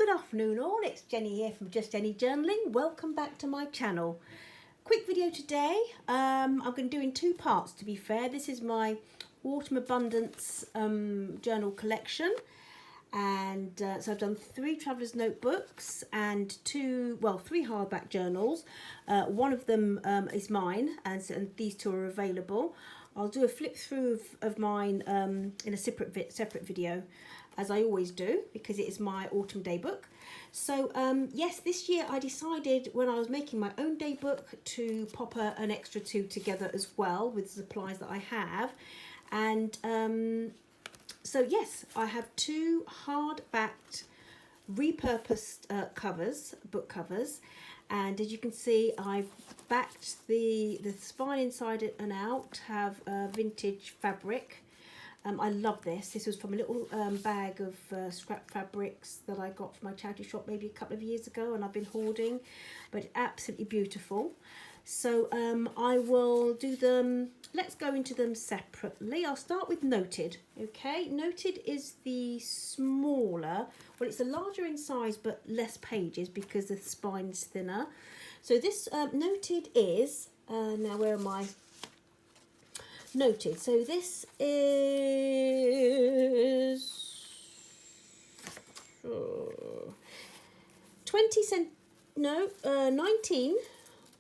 Good afternoon all, it's Jenny here from Just Jenny Journaling. Welcome back to my channel. Quick video today. I'm going to do in two parts, to be fair. This is my Autumn Abundance journal collection, and so I've done 3 traveller's notebooks and three hardback journals. One of them is mine, and these 2 are available. I'll do a flip through of mine in a separate video, as I always do, because it is my autumn day book. So yes, this year I decided when I was making my own day book to pop an extra 2 together as well with the supplies that I have. And so yes, I have 2 hardbacked repurposed book covers, and as you can see, I've backed the spine inside and out have vintage fabric. I love this. This was from a little bag of scrap fabrics that I got from my charity shop maybe a couple of years ago, and I've been hoarding, but it's absolutely beautiful. So I will do them, let's go into them separately. I'll start with Noted. Okay, Noted is the smaller, well, it's a larger in size but less pages because the spine's thinner. So this Noted is, now where am I? Noted. So this is 19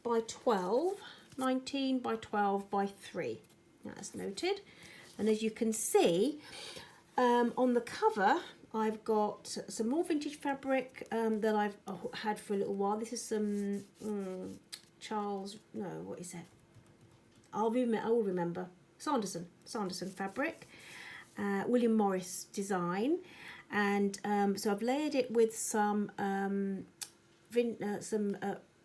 by 12, 19 by 12 by 3. That's Noted. And as you can see, on the cover, I've got some more vintage fabric that I've had for a little while. This is some what is it? I will remember. Sanderson fabric, William Morris design, and so I've layered it with some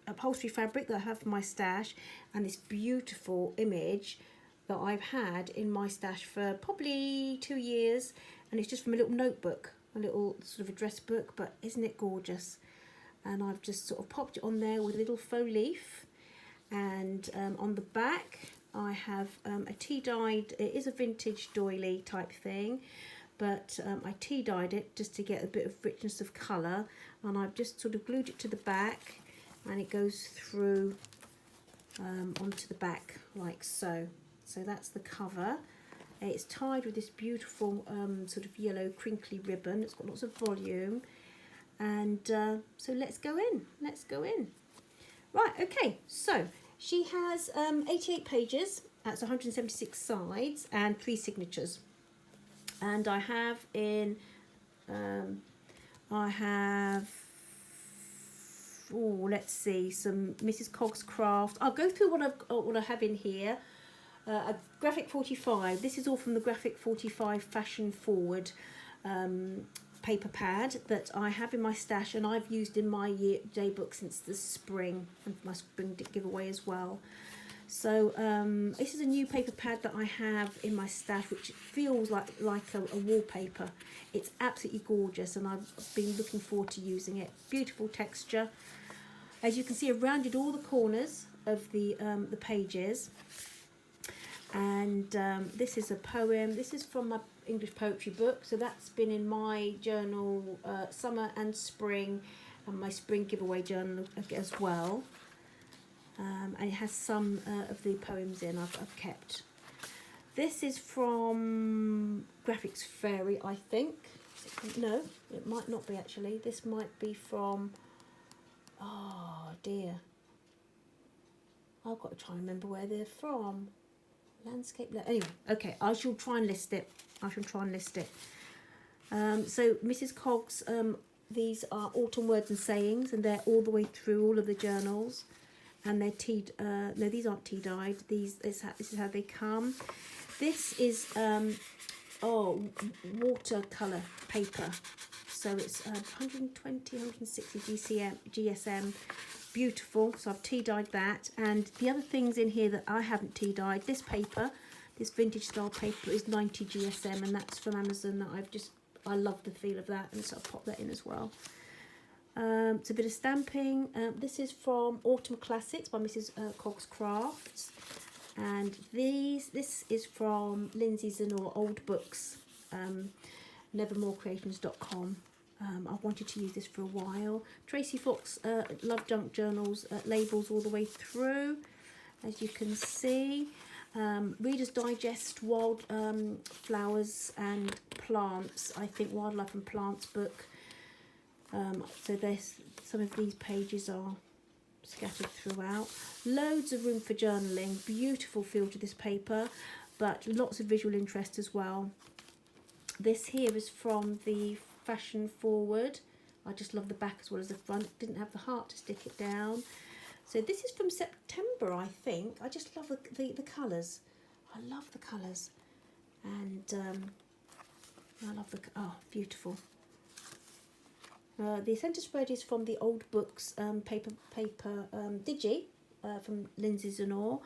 upholstery fabric that I have for my stash, and this beautiful image that I've had in my stash for probably 2 years, and it's just from a little notebook, a little sort of address book, but isn't it gorgeous? And I've just sort of popped it on there with a little faux leaf, and on the back I have a tea dyed, it is a vintage doily type thing, but I tea dyed it just to get a bit of richness of colour, and I've just sort of glued it to the back, and it goes through onto the back like so. So that's the cover. It's tied with this beautiful sort of yellow crinkly ribbon. It's got lots of volume, and so let's go in. Right, okay, so she has 88 pages, that's 176 sides, and 3 signatures. And I have let's see, some Mrs. Cogg's Craft. I'll go through what I have in here. A Graphic 45. This is all from the Graphic 45 Fashion Forward paper pad that I have in my stash, and I've used in my day book since the spring, and my spring giveaway as well. So this is a new paper pad that I have in my stash, which feels like a wallpaper. It's absolutely gorgeous, and I've been looking forward to using it. Beautiful texture. As you can see, I've rounded all the corners of the pages. And this is a poem. This is from my English poetry book, so that's been in my journal summer and spring, and my spring giveaway journal as well. And it has some of the poems in I've kept. This is from Graphics Fairy, I think. No, it might not be actually. This might be from, oh dear, I've got to try and remember where they're from. Landscape, anyway, okay, I shall try and list it. So Mrs. Cogg's, these are autumn words and sayings, and they're all the way through all of the journals, and they're no, these aren't tea dyed. This is how they come. This is watercolor paper, so it's 120, 160 GSM. Beautiful. So I've tea dyed that, and the other things in here that I haven't tea dyed, this paper, this vintage style paper, is 90 GSM, and that's from Amazon. That I love the feel of that, and so I'll pop that in as well. It's a bit of stamping. This is from Autumn Classics by Mrs. Cogg's Crafts, and this is from Lindsay Zenor Old Books, nevermorecreations.com. I wanted to use this for a while. Tracy Fox Love Junk Journals labels all the way through, as you can see. Reader's Digest Wild Flowers and Plants, I think Wildlife and Plants book. So there's some of these pages are scattered throughout. Loads of room for journaling. Beautiful feel to this paper, but lots of visual interest as well. This here is from the Fashion Forward. I just love the back as well as the front. Didn't have the heart to stick it down. So this is from September, I think. I just love the colours. I love the colours. And I love the... Oh, beautiful. The centre spread is from the Old Books paper Digi from Lindsay Zenor.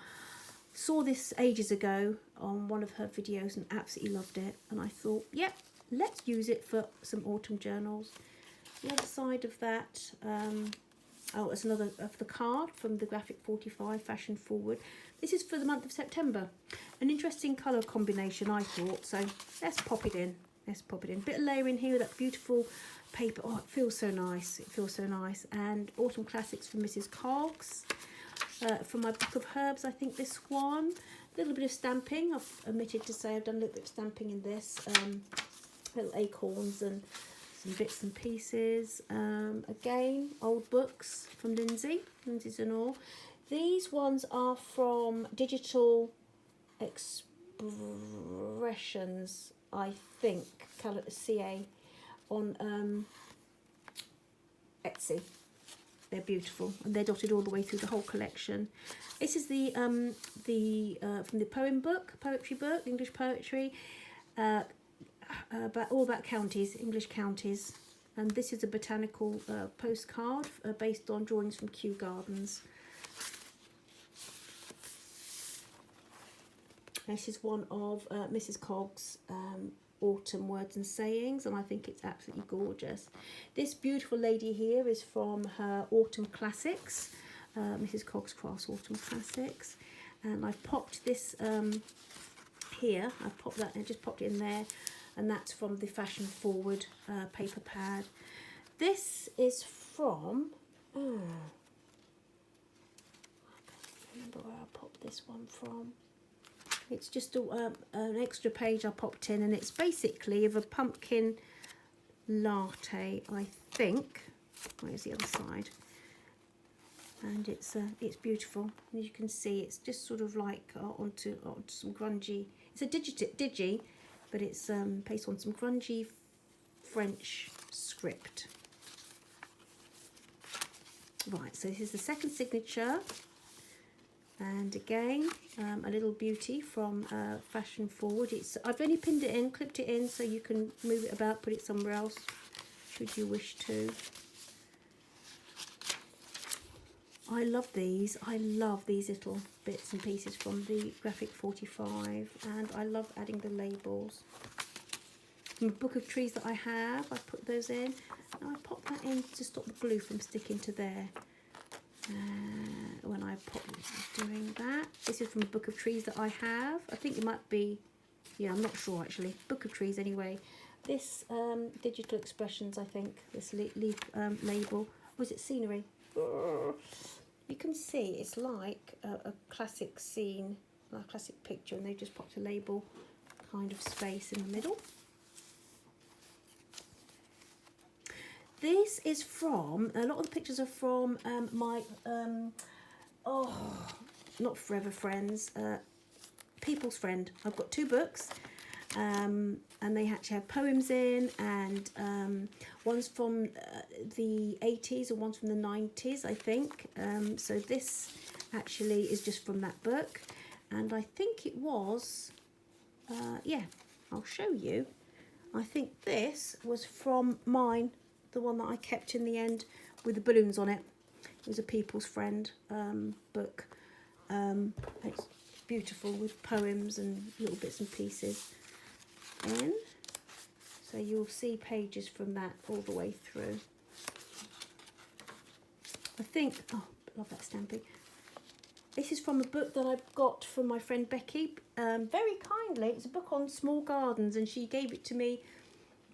Saw this ages ago on one of her videos and absolutely loved it. And I thought, yep, let's use it for some autumn journals. The other side of that, oh, it's another of the card from the Graphic 45 Fashion Forward. This is for the month of September. An interesting colour combination, I thought. So let's pop it in. Let's pop it in. Bit of layering here with that beautiful paper. Oh, it feels so nice. It feels so nice. And Autumn Classics from Mrs. Cogs. For my book of herbs, I think this one. A little bit of stamping. I've omitted to say I've done a little bit of stamping in this. Little acorns and some bits and pieces. Again, old books from Lindsay Zenor. These ones are from Digital Expressions, I think, CA, on Etsy. They're beautiful and they're dotted all the way through the whole collection. This is the from the poetry book, English poetry, all about counties, English counties. And this is a botanical postcard based on drawings from Kew Gardens. This is one of Mrs. Cogs' autumn words and sayings, and I think it's absolutely gorgeous. This beautiful lady here is from her autumn classics, Mrs. Cogs Crafts Autumn Classics, and I've popped this here. I've popped that and just popped it in there, and that's from the Fashion Forward paper pad. This is from I can't remember where I popped this one from. It's just an extra page I popped in, and it's basically of a pumpkin latte, I think. Where's the other side? And it's beautiful. As you can see, it's just sort of like onto some grungy. It's a digi, but it's based on some grungy French script. Right, so this is the second signature. And again, a little beauty from Fashion Forward. I've only pinned it in, clipped it in, so you can move it about, put it somewhere else, should you wish to. I love these. I love these little bits and pieces from the Graphic 45, and I love adding the labels. From a book of trees that I have, I put those in. And I pop that in to stop the glue from sticking to there. When I pop doing that. This is from a book of trees that I have. I think it might be, yeah, I'm not sure actually. Book of trees anyway. This Digital Expressions, I think, this leaf label. Was it scenery? You can see it's like a classic scene, a classic picture, and they just popped a label kind of space in the middle. This is from, a lot of the pictures are from my, not Forever Friends, People's Friend. I've got two books, and they actually have poems in, and one's from the 80s and one's from the 90s, I think. So this actually is just from that book, and I think it was, yeah, I'll show you. I think this was from mine, the one that I kept in the end with the balloons on it. It was a People's Friend book. It's beautiful with poems and little bits and pieces in. So you'll see pages from that all the way through. I think, oh, love that stamping. This is from a book that I got from my friend Becky, very kindly. It's a book on small gardens, and she gave it to me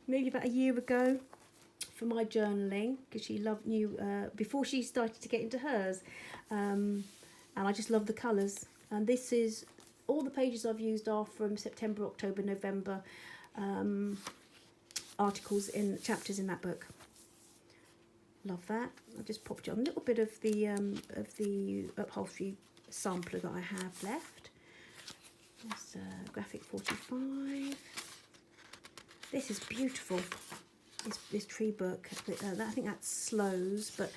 maybe about a year ago for my journaling because she knew before she started to get into hers, and I just love the colours. And this is all the pages I've used are from September, October, November articles in chapters in that book. Love that. I just popped on a little bit of the upholstery sampler that I have left. That's graphic 45. This is beautiful. This tree book. I think that's slows, but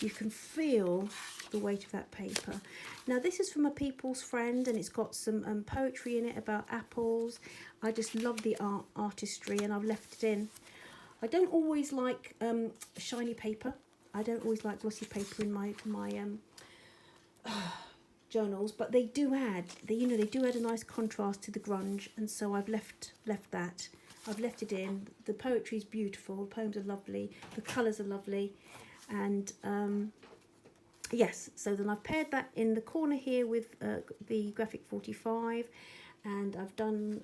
you can feel the weight of that paper. Now this is from a People's Friend, and it's got some poetry in it about apples. I just love the artistry, and I've left it in. I don't always like shiny paper. I don't always like glossy paper in my journals, but they do add. They do add a nice contrast to the grunge, and so I've left that. I've left it in. The poetry is beautiful. The poems are lovely. The colours are lovely, and yes. So then I've paired that in the corner here with the graphic 45, and I've done.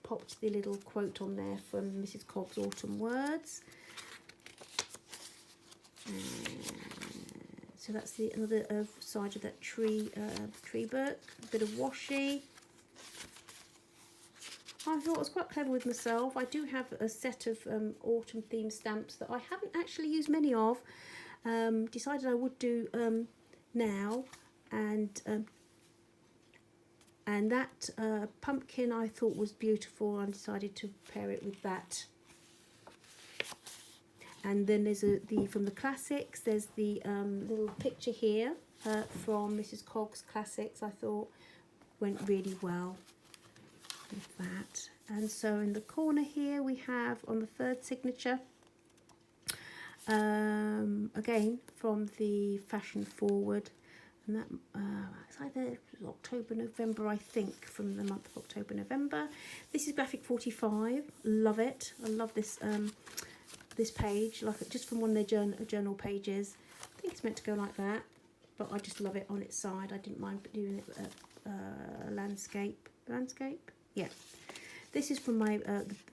Popped the little quote on there from Mrs. Cogg's Autumn Words. So that's the another side of that tree book. A bit of washi. I thought I was quite clever with myself. I do have a set of autumn themed stamps that I haven't actually used many of. Decided I would do now, and that pumpkin I thought was beautiful. I decided to pair it with that. And then there's from the classics. There's the little picture here from Mrs. Cogg's Classics. I thought went really well with that. And so in the corner here we have on the third signature, again from the Fashion Forward. And that it's either October, November, I think, from the month of October, November. This is graphic 45. Love it. I love this this page, like just from one of their journal pages. I think it's meant to go like that, but I just love it on its side. I didn't mind doing it landscape. Landscape, yeah. This is from my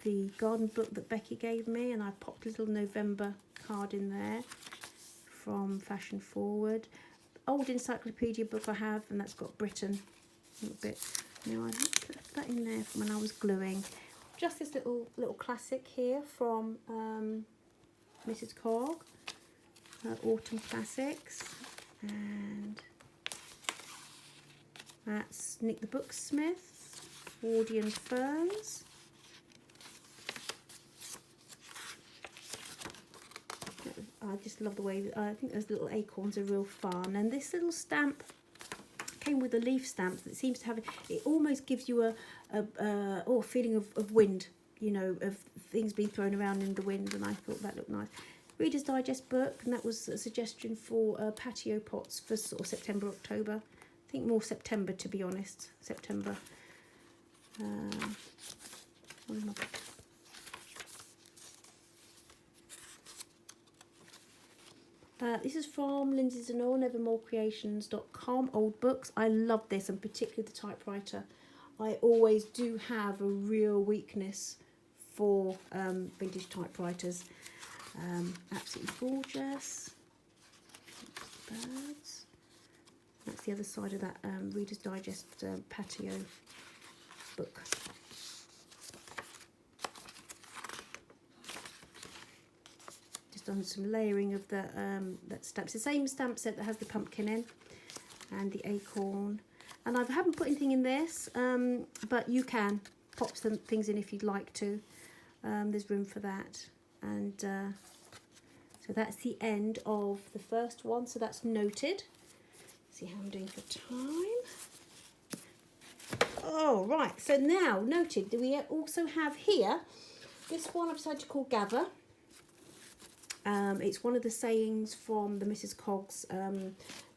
the garden book that Becky gave me, and I popped a little November card in there from Fashion Forward. Old encyclopedia book I have, and that's got Britain a little bit. Now I put that in there from when I was gluing. Just this little classic here from Mrs. Cogg, Autumn Classics, and that's Nick the Booksmith's Wardian Ferns. I just love the way, I think those little acorns are real fun. And this little stamp came with a leaf stamp that seems to have, it almost gives you a feeling of wind, you know, of things being thrown around in the wind, and I thought that looked nice. Reader's Digest book, and that was a suggestion for patio pots for sort of September, October. I think more September, to be honest, September. This is from Lindsay's and All, nevermorecreations.com, old books. I love this, and particularly the typewriter. I always do have a real weakness for vintage typewriters. Absolutely gorgeous. Birds. That's the other side of that Reader's Digest patio book. Done some layering of the that stamp. It's the same stamp set that has the pumpkin in and the acorn, and I haven't put anything in this, but you can pop some things in if you'd like to. There's room for that, and so that's the end of the first one, so that's noted. See how I'm doing for time. Oh right, so now noted. Do we also have here this one I've decided to call Gather. It's one of the sayings from the Mrs. Cogg's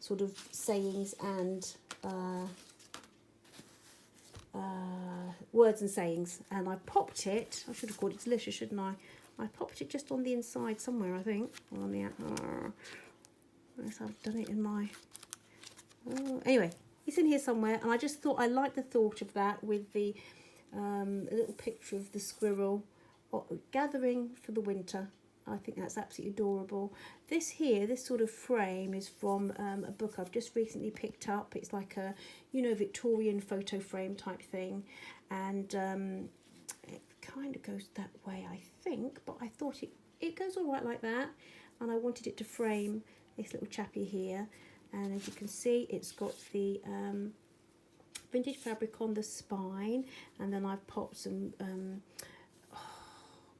sort of sayings and words and sayings, and I popped it. I should have called it delicious, shouldn't I? I popped it just on the inside somewhere, I think, or on the unless I've done it in my. Anyway, it's in here somewhere, and I just thought I liked the thought of that with the little picture of the squirrel gathering for the winter. I think that's absolutely adorable. This here, this sort of frame is from a book I've just recently picked up. It's like a, you know, Victorian photo frame type thing, and it kind of goes that way, I think, but I thought it goes all right like that, and I wanted it to frame this little chappy here. And as you can see, it's got the vintage fabric on the spine, and then I've popped some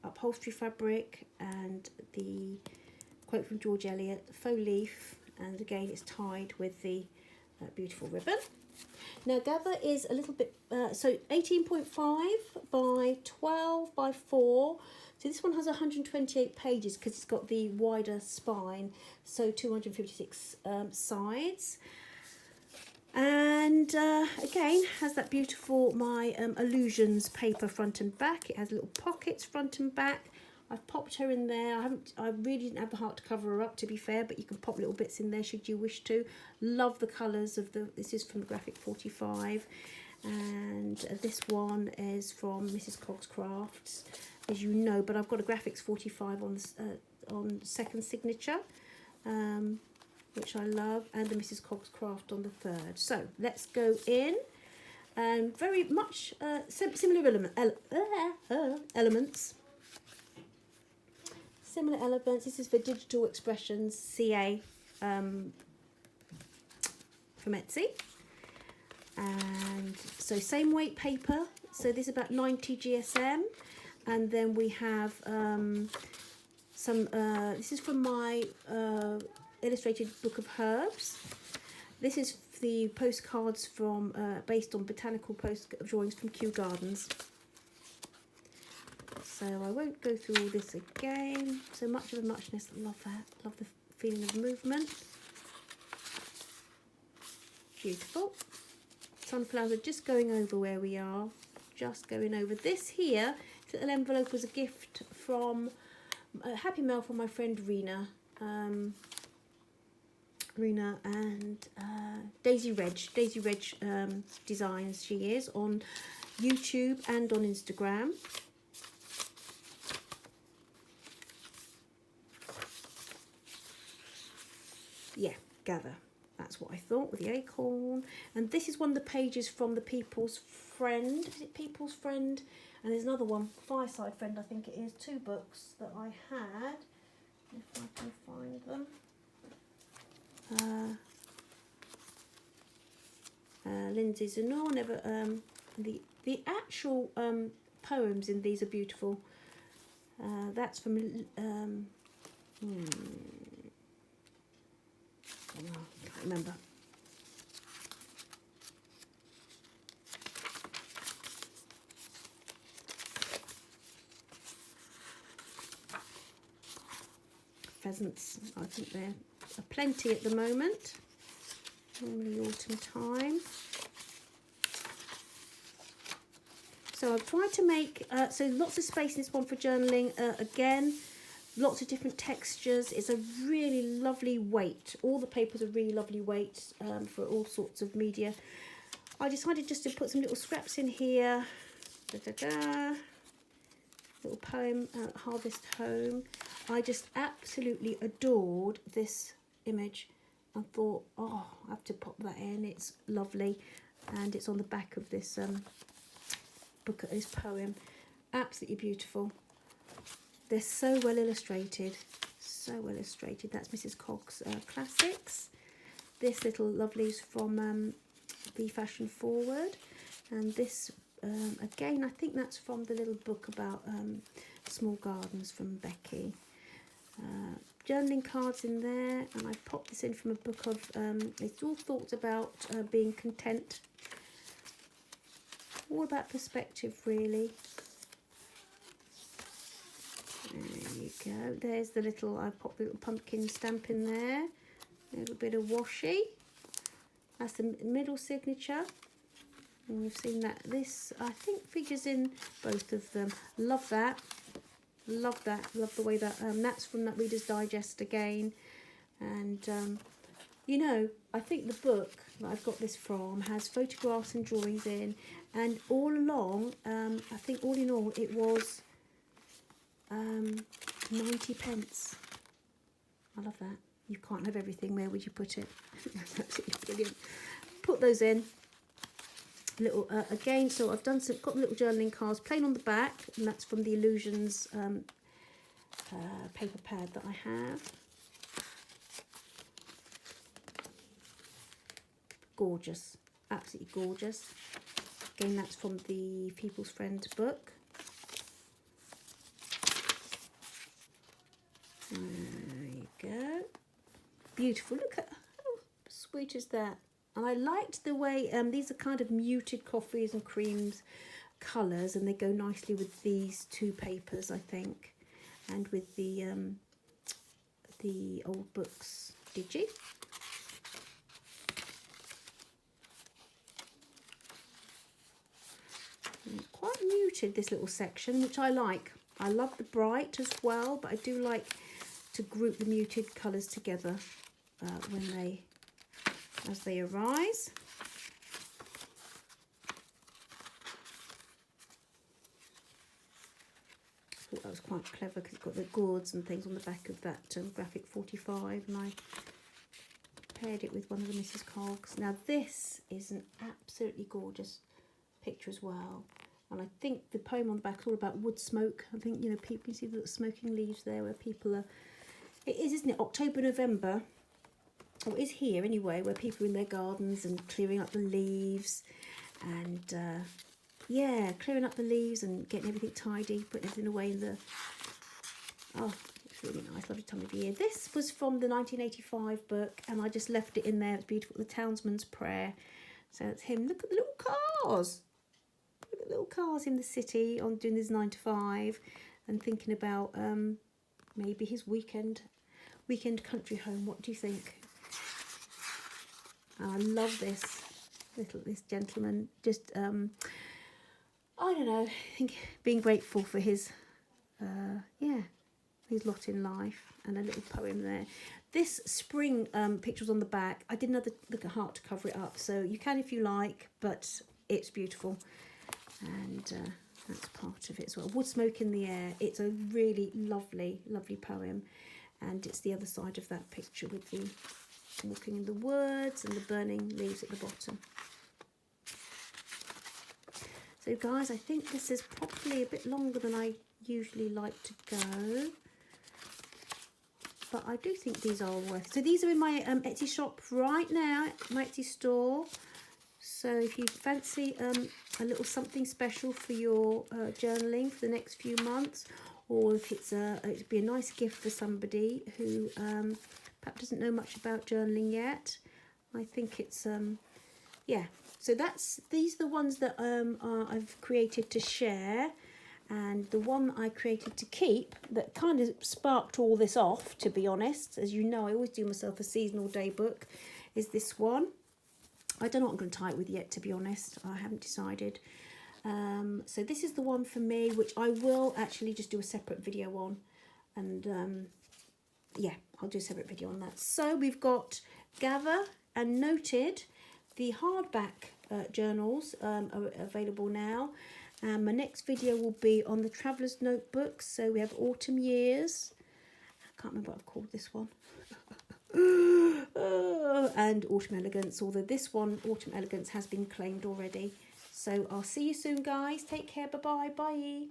upholstery fabric and the quote from George Eliot, faux leaf, and again it's tied with the beautiful ribbon. Now Gather is a little bit, so 18.5 by 12 by 4. So this one has 128 pages because it's got the wider spine, so 256 sides. And again, has that beautiful My Illusions paper front and back. It has little pockets front and back. I've popped her in there. I really didn't have the heart to cover her up, to be fair, but you can pop little bits in there should you wish to. Love the colours of this is from the Graphic 45, and this one is from Mrs. Cogg's Crafts, as you know, but I've got a Graphics 45 on second signature, which I love, and the Mrs. Cogg's Craft on the third. So let's go in, and very much similar elements. Similar elements. This is for Digital Expressions CA from Etsy, and so same weight paper. So this is about 90 GSM, and then we have some. This is from my illustrated book of herbs. This is the postcards from based on botanical drawings from Kew Gardens. So I won't go through all this again. So much of a muchness. Love that. Love the feeling of movement. Beautiful. Sunflowers are just going over where we are. Just going over. This here, this little envelope was a gift from a happy mail from my friend Rena. Rena and Daisy Reg Designs, she is on YouTube and on Instagram. Yeah, Gather, that's what I thought, with the acorn. And this is one of the pages from the People's Friend. Is it People's Friend? And there's another one, Fireside Friend, I think it is. 2 books that I had, if I can find them. Lindsay Zenor, never. The actual poems in these are beautiful. That's from I can't remember. Pheasants, I think they're plenty at the moment. Normally autumn time. So I've tried to make so lots of space in this one for journaling. Again, lots of different textures. It's a really lovely weight. All the papers are really lovely weights for all sorts of media. I decided just to put some little scraps in here. Little poem, Harvest Home. I just absolutely adored this image. I thought, oh, I have to pop that in. It's lovely, and it's on the back of this book, this poem. Absolutely beautiful. They're so well illustrated, so well illustrated. That's Mrs. Cogg's Classics. This little lovely's from the Fashion Forward, and this again, I think that's from the little book about small gardens from Becky. Journaling cards in there, and I popped this in from a book of it's all thoughts about being content, all about perspective really. There you go. There's the little, I popped the little pumpkin stamp in there, a little bit of washi. That's the middle signature, and you've seen that. This I think figures in both of them. Love that. Love that. Love the way that that's from that Reader's Digest again. And you know, I think the book that I've got this from has photographs and drawings in, and all along I think all in all it was 90p. I love that. You can't have everything. Where would you put it? That's absolutely brilliant. Put those in. Little again. So I've done some. Got the little journaling cards plain on the back, and that's from the Illusions paper pad that I have. Gorgeous, absolutely gorgeous. Again, that's from the People's Friend book. There you go. Beautiful. Look at how sweet is that. And I liked the way these are kind of muted coffees and creams colours, and they go nicely with these two papers, I think, and with the old books digi. Quite muted, this little section, which I like. I love the bright as well, but I do like to group the muted colours together as they arise. I thought that was quite clever because it's got the gourds and things on the back of that graphic 45, and I paired it with one of the Mrs. Cogs. Now this is an absolutely gorgeous picture as well, and I think the poem on the back is all about wood smoke. I think, you know, people can see the smoking leaves there where people are. It is, isn't it, October, November, or it is here anyway, where people are in their gardens and clearing up the leaves, and yeah, clearing up the leaves and getting everything tidy, putting everything away in the. Oh, it's really nice, lovely time of year. This was from the 1985 book, and I just left it in there. It's beautiful. The Townsman's Prayer. So it's him. Look at the little cars. Look at the little cars in the city on doing this 9 to 5, and thinking about maybe his weekend country home. What do you think? I love this gentleman. Just I don't know. I think being grateful for his his lot in life, and a little poem there. This spring picture was on the back. I did another look at heart to cover it up, so you can if you like, but it's beautiful, and that's part of it as well. Wood smoke in the air. It's a really lovely poem, and it's the other side of that picture with the walking in the woods and the burning leaves at the bottom. So guys, I think this is probably a bit longer than I usually like to go, but I do think these are worth it. So these are in my Etsy shop right now, my Etsy store. So if you fancy a little something special for your journaling for the next few months, or if it'd be a nice gift for somebody who perhaps doesn't know much about journaling yet, I think it's yeah. So these are the ones that I've created to share, and the one I created to keep that kind of sparked all this off, to be honest. As you know, I always do myself a seasonal day book, is this one. I don't know what I'm going to tie it with yet, to be honest. I haven't decided. So this is the one for me, which I will actually just do a separate video on, and yeah, I'll do a separate video on that. So we've got Gather and Noted. The hardback journals are available now. My next video will be on the Traveller's Notebooks. So we have Autumn Years. I can't remember what I've called this one. And Autumn Elegance, although this one, Autumn Elegance, has been claimed already. So I'll see you soon, guys. Take care. Bye-bye. Bye.